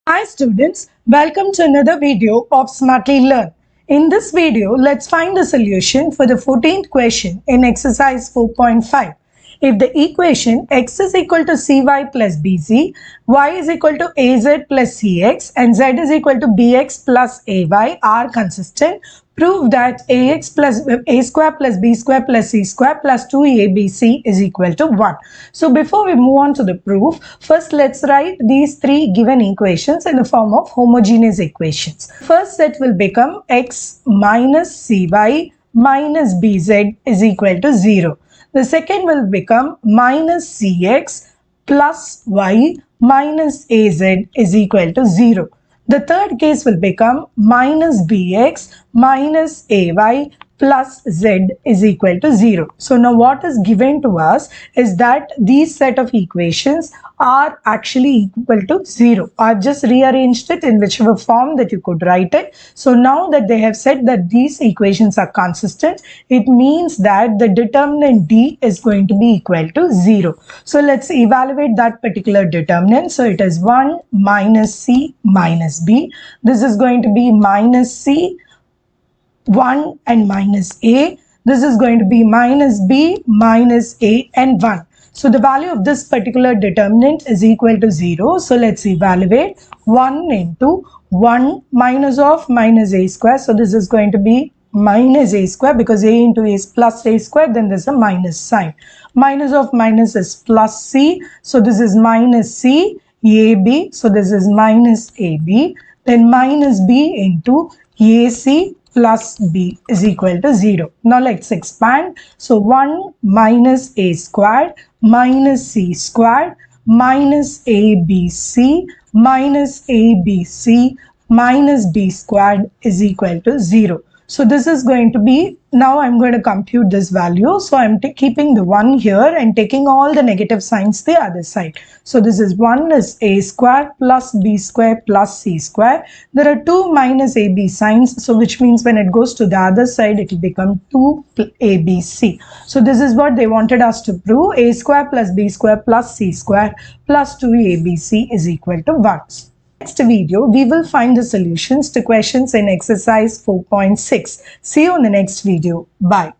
Hi students, welcome to another video of Smartly Learn. In this video, let's find the solution for the 14th question in exercise 4.5. If the equation x is equal to cy plus bz, y is equal to az plus cx and z is equal to bx plus ay are consistent, prove that ax plus a square plus b square plus c square plus 2abc is equal to 1. So before we move on to the proof, first let's write these three given equations in the form of homogeneous equations. First set will become x minus cy minus bz is equal to 0. The second will become minus cx plus y minus az is equal to 0. The third case will become minus bx minus ay plus z is equal to 0. So now what is given to us is that these set of equations are actually equal to 0. I've just rearranged it in whichever form that you could write it. So now that they have said that these equations are consistent, it means that the determinant D is going to be equal to 0. So let's evaluate that particular determinant. So it is 1 minus C minus B. This is going to be minus C 1 and minus a. This is going to be minus b minus a and 1. So the value of this particular determinant is equal to 0. So let's evaluate 1 into 1 minus of minus a square. So this is going to be minus a square because a into a is plus a square. Then there's a minus sign. Minus of minus is plus c. So this is minus c ab. So this is minus ab. Then minus b into ac plus b is equal to 0. Now let's expand. So 1 minus a squared minus c squared minus abc minus abc minus b squared is equal to 0. So this is going to be, now I'm going to compute this value. So I'm keeping the 1 here and taking all the negative signs the other side. So this is 1 is a square plus b square plus c square. There are 2 minus ab signs. So which means when it goes to the other side, it will become 2abc. So this is what they wanted us to prove. A square plus b square plus c square plus 2abc is equal to 1. Next video, we will find the solutions to questions in exercise 4.6. See you in the next video. Bye.